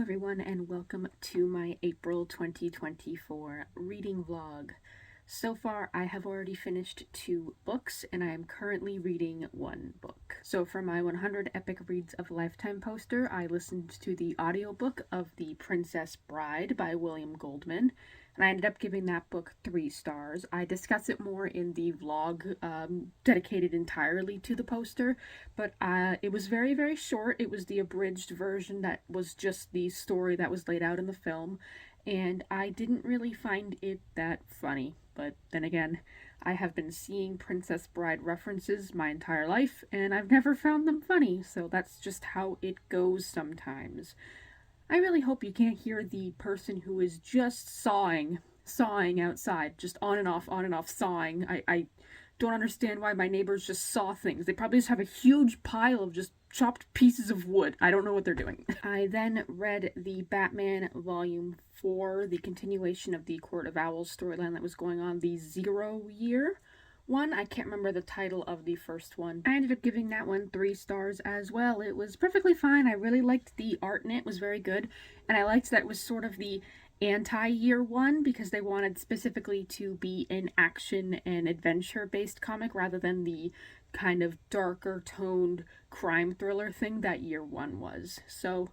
everyone, and welcome to my April 2024 reading vlog. So far, I have already finished 2 books, and I am currently reading 1 book. So for my 100 Epic Reads of a Lifetime poster, I listened to the audiobook of The Princess Bride by Goldman, and I ended up giving that book 3 stars. I discuss it more in the vlog dedicated entirely to the poster, but it was very, very short. It was the abridged version that was just the story that was laid out in the film, and I didn't really find it that funny. But then again, I have been seeing Princess Bride references my entire life, and I've never found them funny, so that's just how it goes sometimes. I really hope you can't hear the person who is just sawing outside, just on and off sawing. I don't understand why my neighbors just saw things. They probably just have a huge pile of just chopped pieces of wood. I don't know what they're doing. I then read the Batman Volume 4, the continuation of the Court of Owls storyline that was going on, the 0 year one. I can't remember the title of the first one. I ended up giving that one 3 stars as well. It was perfectly fine. I really liked the art in it. It was very good. And I liked that it was sort of the anti-year one because they wanted specifically to be an action and adventure based comic rather than the kind of darker toned crime thriller thing that year 1 was. So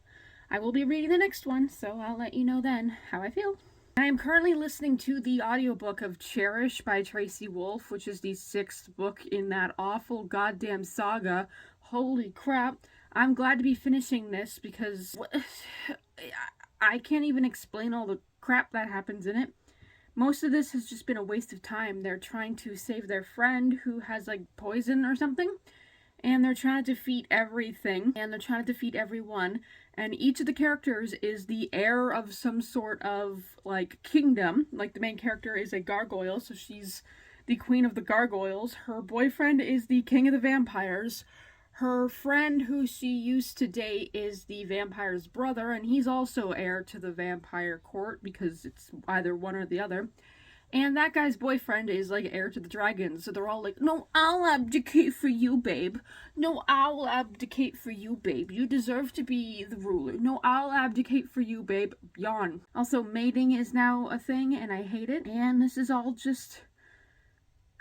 I will be reading the next one, so I'll let you know then how I feel. I am currently listening to the audiobook of Cherish by Tracy Wolff, which is the 6th book in that awful goddamn saga. Holy crap. I'm glad to be finishing this because I can't even explain all the crap that happens in it. Most of this has just been a waste of time. They're trying to save their friend who has like poison or something, and they're trying to defeat everything, and they're trying to defeat everyone, and each of the characters is the heir of some sort of like kingdom. Like the main character is a gargoyle, so she's the queen of the gargoyles. Her boyfriend is the king of the vampires. Her friend who she used to date is the vampire's brother, and he's also heir to the vampire court because it's either one or the other. And that guy's boyfriend is like heir to the dragon, so they're all like, no, I'll abdicate for you, babe. No, I'll abdicate for you, babe. You deserve to be the ruler. No, I'll abdicate for you, babe. Yawn. Also, mating is now a thing, and I hate it. And this is all just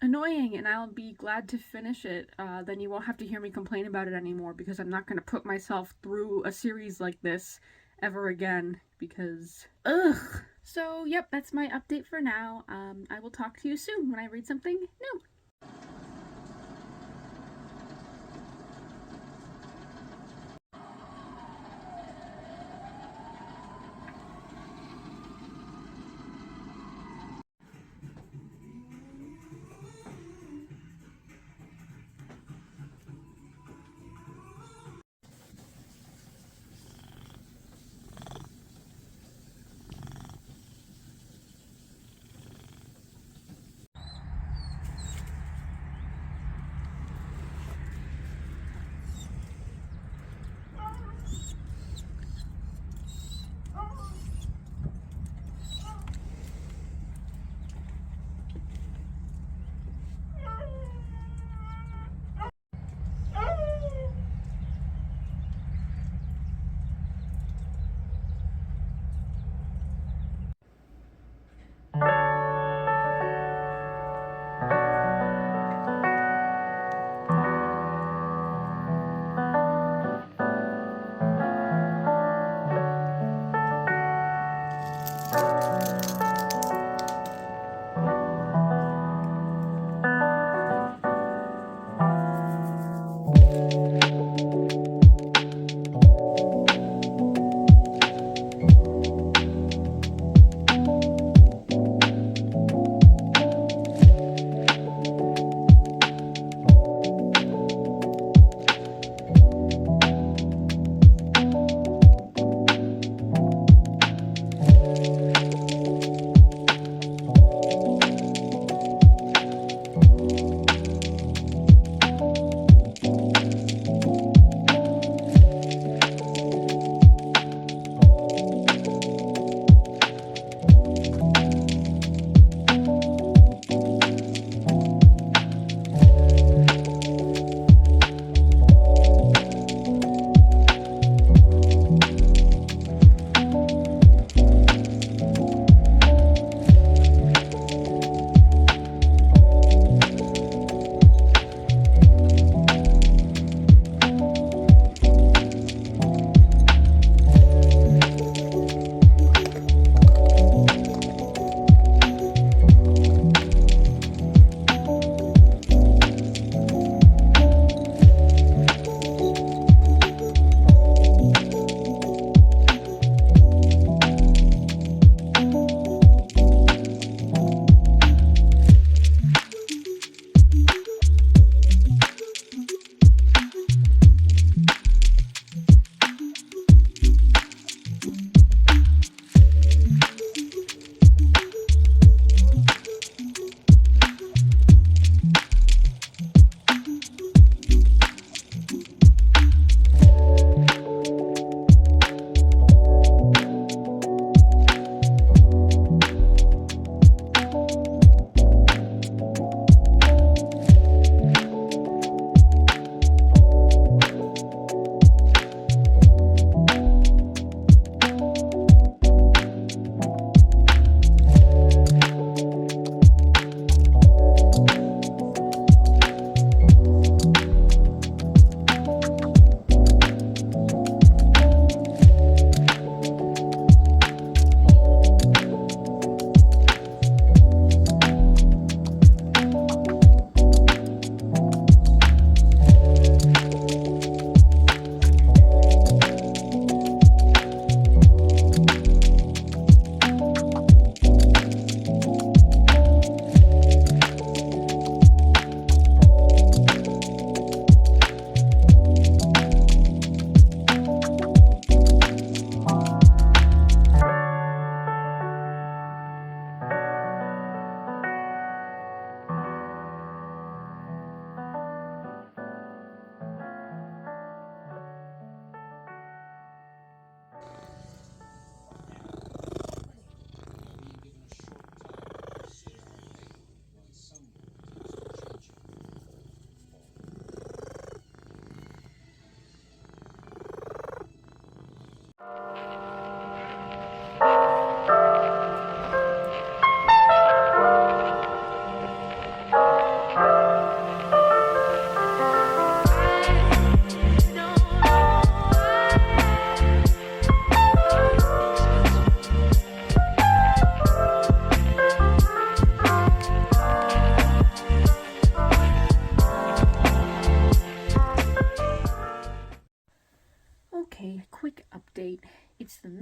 annoying, and I'll be glad to finish it. Then you won't have to hear me complain about it anymore, because I'm not going to put myself through a series like this ever again, because ugh. So yep, that's my update for now. I will talk to you soon when I read something new.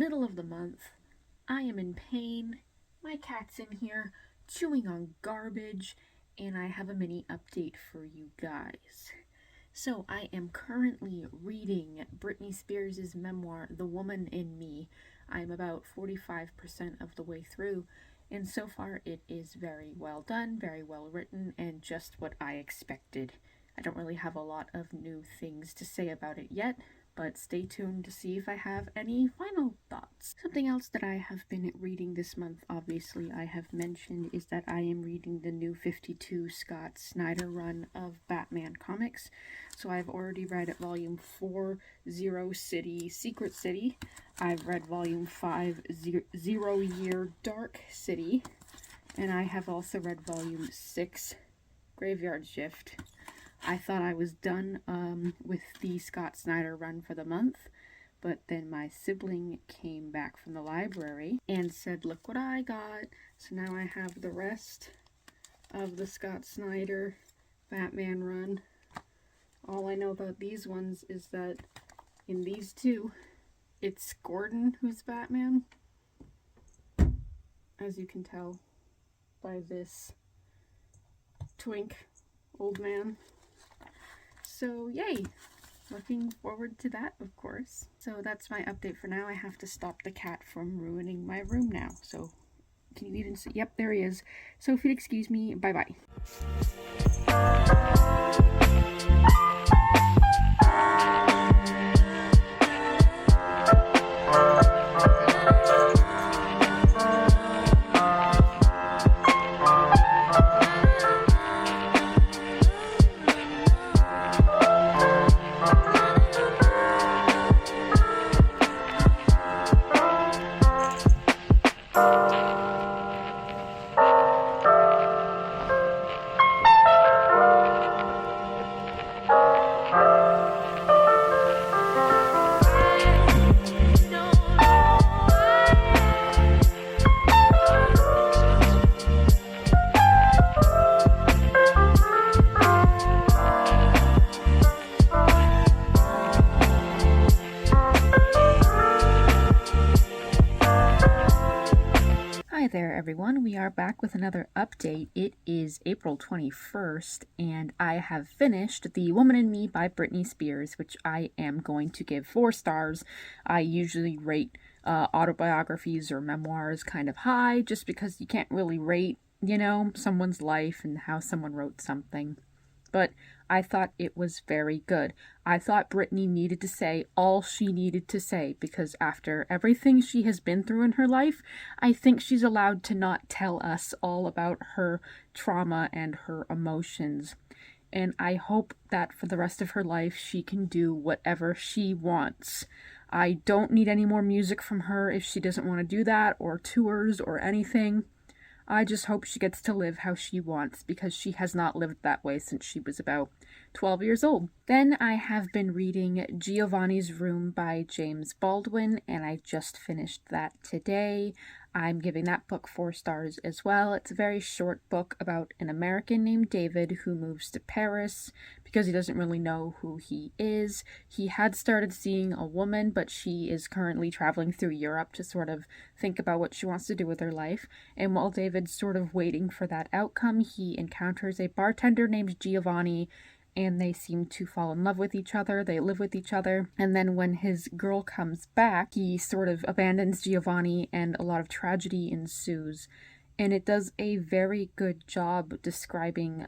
middle of the month. I am in pain. My cat's in here chewing on garbage, and I have a mini update for you guys. So I am currently reading Britney Spears' memoir, The Woman in Me. I'm about 45% of the way through, and so far it is very well done, very well written, and just what I expected. I don't really have a lot of new things to say about it yet, but stay tuned to see if I have any final thoughts. Something else that I have been reading this month, obviously I have mentioned, is that I am reading the new 52 Scott Snyder run of Batman comics. So I've already read volume 4, Zero City, Secret City. I've read volume 5, Zero Year, Dark City. And I have also read volume 6, Graveyard Shift. I thought I was done with the Scott Snyder run for the month, but then my sibling came back from the library and said, look what I got. So now I have the rest of the Scott Snyder Batman run. All I know about these ones is that in these two, it's Gordon who's Batman, as you can tell by this twink old man. So yay! Looking forward to that, of course. So that's my update for now. I have to stop the cat from ruining my room now. So can you even see? Yep, there he is. So if you'd excuse me, bye-bye. Hi there everyone, we are back with another update. It is April 21st and I have finished The Woman in Me by Britney Spears, which I am going to give 4 stars. I usually rate autobiographies or memoirs kind of high just because you can't really rate, someone's life and how someone wrote something. But I thought it was very good. I thought Britney needed to say all she needed to say because after everything she has been through in her life, I think she's allowed to not tell us all about her trauma and her emotions. And I hope that for the rest of her life she can do whatever she wants. I don't need any more music from her if she doesn't want to do that, or tours or anything. I just hope she gets to live how she wants because she has not lived that way since she was about 12 years old. Then I have been reading Giovanni's Room by James Baldwin, and I just finished that today. I'm giving that book 4 stars as well. It's a very short book about an American named David who moves to Paris because he doesn't really know who he is. He had started seeing a woman, but she is currently traveling through Europe to sort of think about what she wants to do with her life. And while David's sort of waiting for that outcome, he encounters a bartender named Giovanni, and they seem to fall in love with each other. They live with each other. And then when his girl comes back, he sort of abandons Giovanni and a lot of tragedy ensues. And it does a very good job describing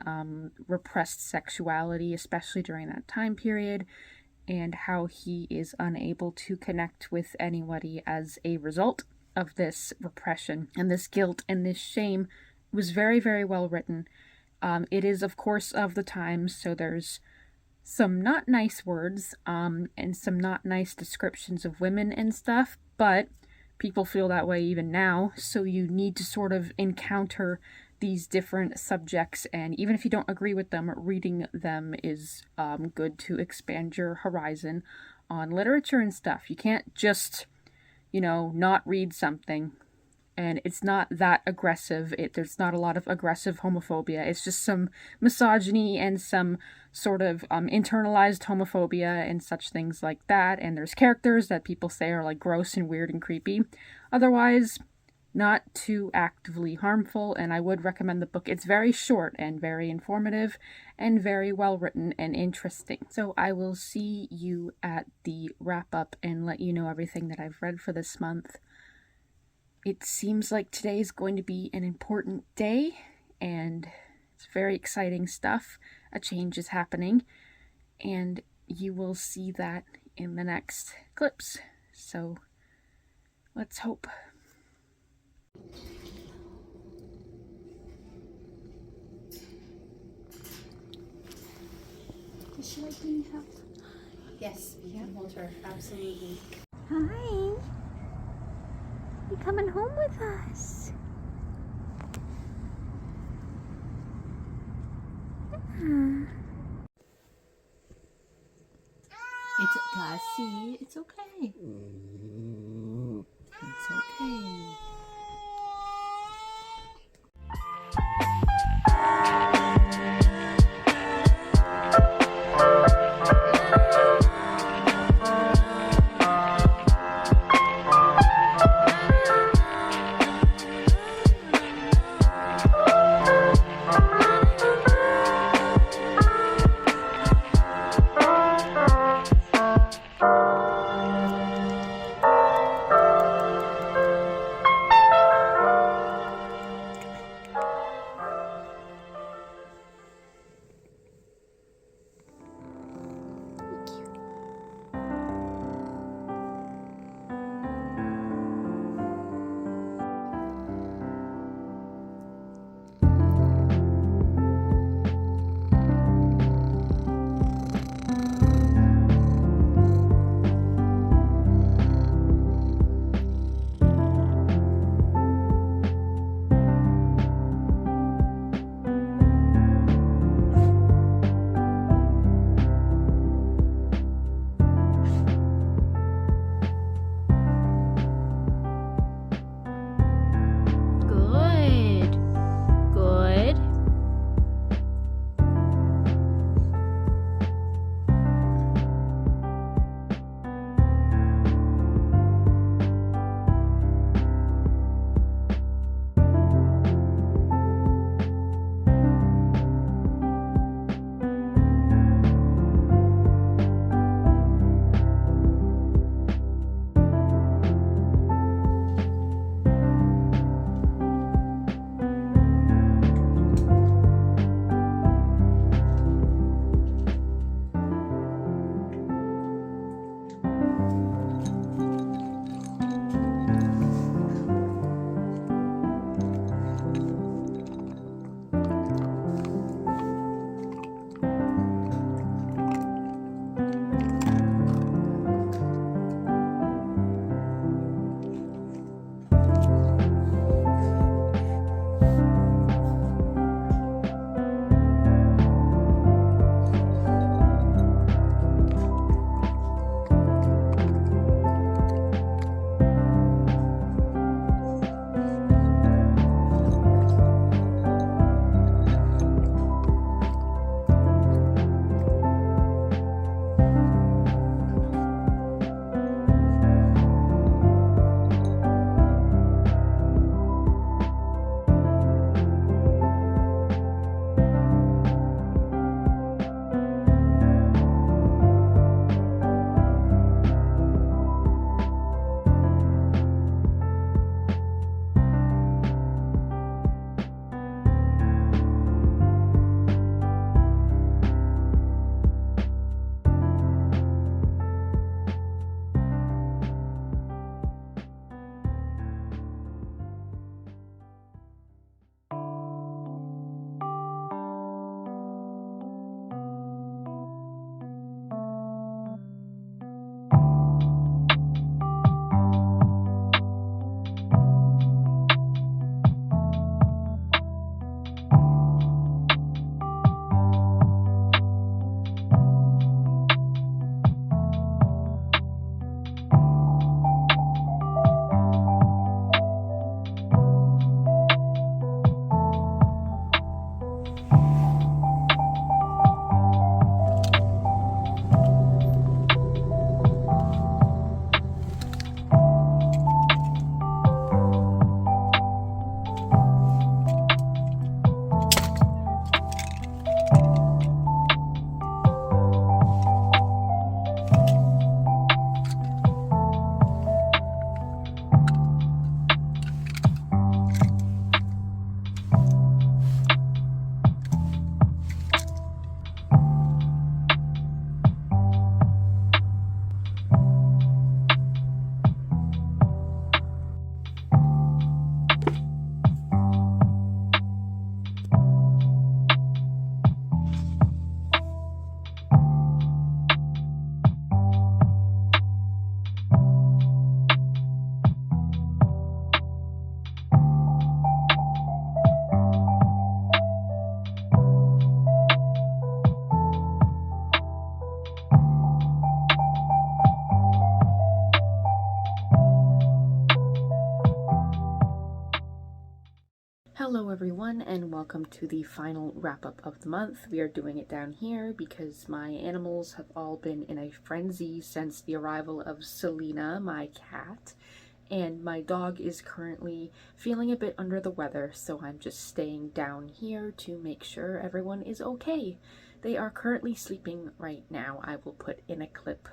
repressed sexuality, especially during that time period, and how he is unable to connect with anybody as a result of this repression. And this guilt and this shame was very, very well written. It is, of course, of the times, so there's some not nice words and some not nice descriptions of women and stuff, but people feel that way even now, so you need to sort of encounter these different subjects, and even if you don't agree with them, reading them is good to expand your horizon on literature and stuff. You can't just, not read something and it's not that aggressive. There's not a lot of aggressive homophobia. It's just some misogyny and some sort of internalized homophobia and such things like that. And there's characters that people say are like gross and weird and creepy. Otherwise, not too actively harmful, and I would recommend the book. It's very short and very informative and very well written and interesting. So I will see you at the wrap up and let you know everything that I've read for this month. It seems like today is going to be an important day, and it's very exciting stuff. A change is happening, and you will see that in the next clips. So let's hope. Does she like being held? Yes, we can hold her, absolutely. Hi. You coming home with us? It's Cassie. It's okay. It's okay. Hello everyone, and welcome to the final wrap-up of the month. We are doing it down here because my animals have all been in a frenzy since the arrival of Selena, my cat, and my dog is currently feeling a bit under the weather, so I'm just staying down here to make sure everyone is okay. They are currently sleeping right now. I will put in a clip.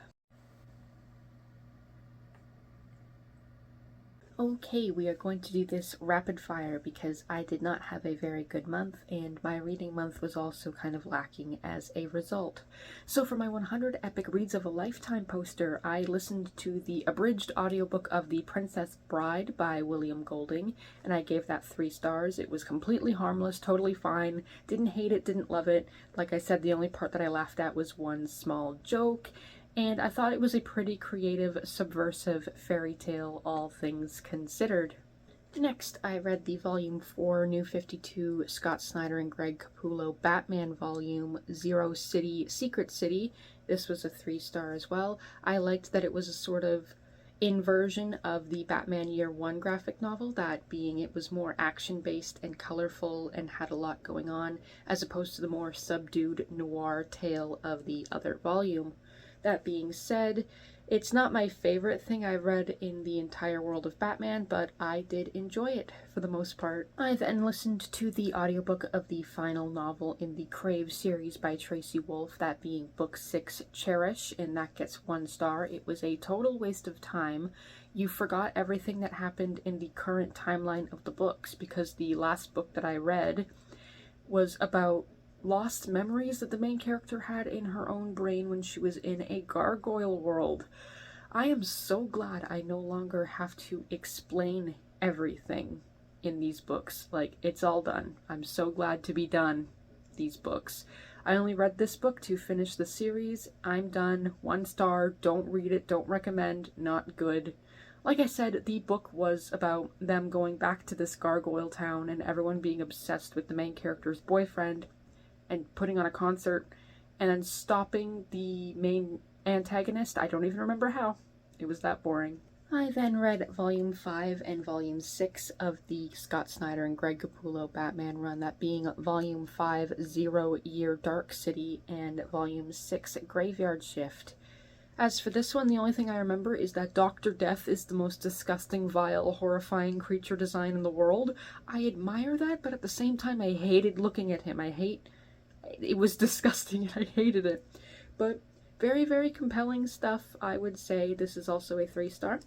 Okay, we are going to do this rapid fire because I did not have a very good month and my reading month was also kind of lacking as a result. So for my 100 Epic Reads of a Lifetime poster, I listened to the abridged audiobook of The Princess Bride by William Golding, and I gave that 3 stars. It was completely harmless, totally fine, didn't hate it, didn't love it. Like I said, the only part that I laughed at was one small joke, and I thought it was a pretty creative, subversive fairy tale, all things considered. Next, I read the Volume 4 New 52 Scott Snyder and Greg Capullo Batman volume, Zero City, Secret City. This was a 3-star as well. I liked that it was a sort of inversion of the Batman Year 1 graphic novel, that being it was more action-based and colorful and had a lot going on, as opposed to the more subdued noir tale of the other volume. That being said, it's not my favorite thing I've read in the entire world of Batman, but I did enjoy it for the most part. I then listened to the audiobook of the final novel in the Crave series by Tracy Wolff, that being Book 6, Cherish, and that gets 1 star. It was a total waste of time. You forgot everything that happened in the current timeline of the books, because the last book that I read was about lost memories that the main character had in her own brain when she was in a gargoyle world. I am so glad I no longer have to explain everything in these books. Like, it's all done. I'm so glad to be done these books. I only read this book to finish the series. I'm done. 1 star. Don't read it. Don't recommend. Not good. Like I said, the book was about them going back to this gargoyle town and everyone being obsessed with the main character's boyfriend and putting on a concert, and then stopping the main antagonist. I don't even remember how. It was that boring. I then read Volume 5 and Volume 6 of the Scott Snyder and Greg Capullo Batman run, that being Volume 5, 0 Year Dark City, and Volume 6, Graveyard Shift. As for this one, the only thing I remember is that Dr. Death is the most disgusting, vile, horrifying creature design in the world. I admire that, but at the same time I hated looking at him. It was disgusting and I hated it. But very, very compelling stuff, I would say. This is also a 3-star.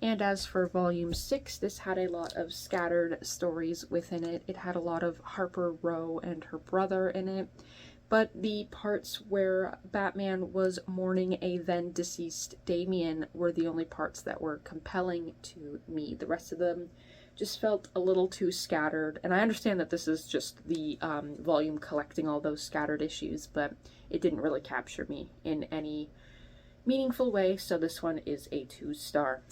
And as for Volume 6, this had a lot of scattered stories within it. It had a lot of Harper Row and her brother in it. But the parts where Batman was mourning a then-deceased Damian were the only parts that were compelling to me. The rest of them just felt a little too scattered, and I understand that this is just the volume collecting all those scattered issues, but it didn't really capture me in any meaningful way, so this one is a 2-star.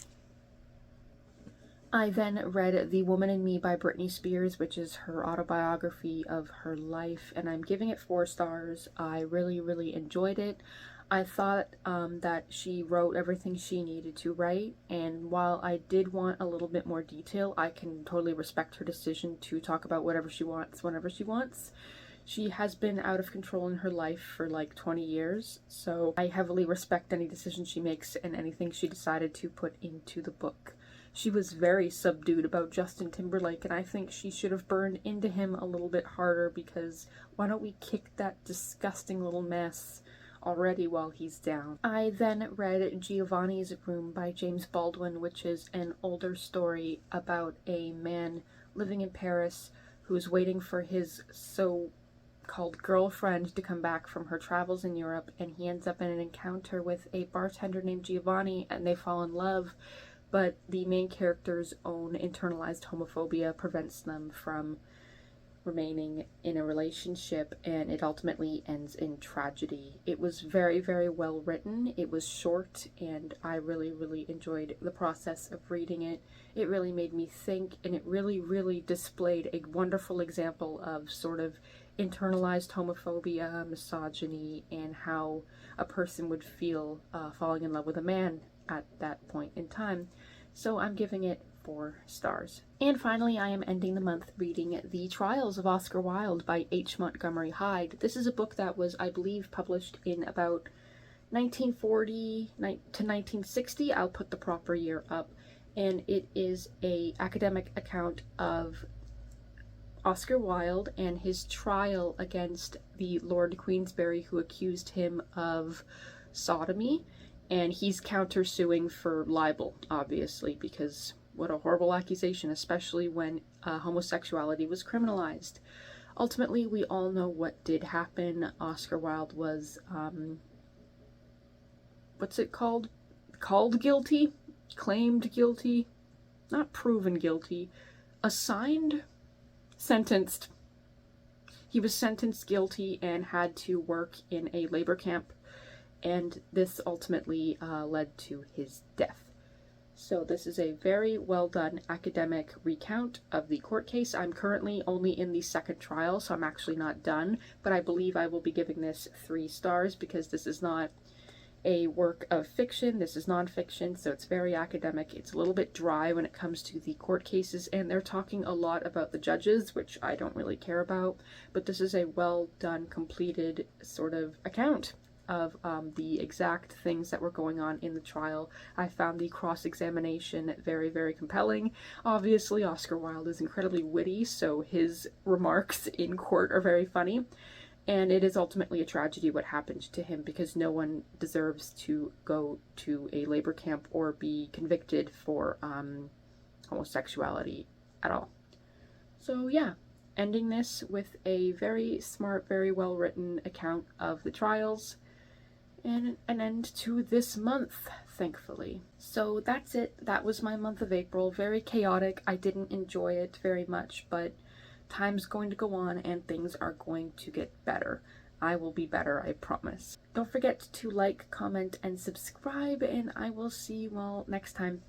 I then read The Woman in Me by Britney Spears, which is her autobiography of her life, and I'm giving it 4 stars. I really, really enjoyed it. I thought that she wrote everything she needed to write, and while I did want a little bit more detail, I can totally respect her decision to talk about whatever she wants whenever she wants. She has been out of control in her life for like 20 years, so I heavily respect any decision she makes and anything she decided to put into the book. She was very subdued about Justin Timberlake, and I think she should have burned into him a little bit harder, because why don't we kick that disgusting little mess already while he's down. I then read Giovanni's Room by James Baldwin, which is an older story about a man living in Paris who's waiting for his so-called girlfriend to come back from her travels in Europe, and he ends up in an encounter with a bartender named Giovanni, and they fall in love, but the main character's own internalized homophobia prevents them from remaining in a relationship, and it ultimately ends in tragedy. It was very, very well written. It was short, and I really, really enjoyed the process of reading it. It really made me think, and it really, really displayed a wonderful example of sort of internalized homophobia, misogyny, and how a person would feel falling in love with a man at that point in time. So I'm giving it 4 stars. And finally, I am ending the month reading The Trials of Oscar Wilde by H. Montgomery Hyde. This is a book that was, I believe, published in about 1940 to 1960. I'll put the proper year up. And it is a academic account of Oscar Wilde and his trial against the Lord Queensberry, who accused him of sodomy, and he's countersuing for libel, obviously, because what a horrible accusation, especially when homosexuality was criminalized. Ultimately, we all know what did happen. Oscar Wilde was, what's it called? Called guilty? Claimed guilty? Not proven guilty. Assigned? Sentenced. He was sentenced guilty and had to work in a labor camp, and this ultimately led to his death. So this is a very well done academic recount of the court case. I'm currently only in the second trial, so I'm actually not done, but I believe I will be giving this 3 stars because this is not a work of fiction, this is nonfiction, so it's very academic. It's a little bit dry when it comes to the court cases, and they're talking a lot about the judges, which I don't really care about, but this is a well done, completed sort of account of the exact things that were going on in the trial. I found the cross-examination very, very compelling. Obviously, Oscar Wilde is incredibly witty, so his remarks in court are very funny. And it is ultimately a tragedy what happened to him, because no one deserves to go to a labor camp or be convicted for homosexuality at all. So yeah, ending this with a very smart, very well written account of the trials, and an end to this month, thankfully. So that's it. That was my month of April. Very chaotic. I didn't enjoy it very much, but time's going to go on and things are going to get better. I will be better, I promise. Don't forget to like, comment, and subscribe, and I will see you all next time.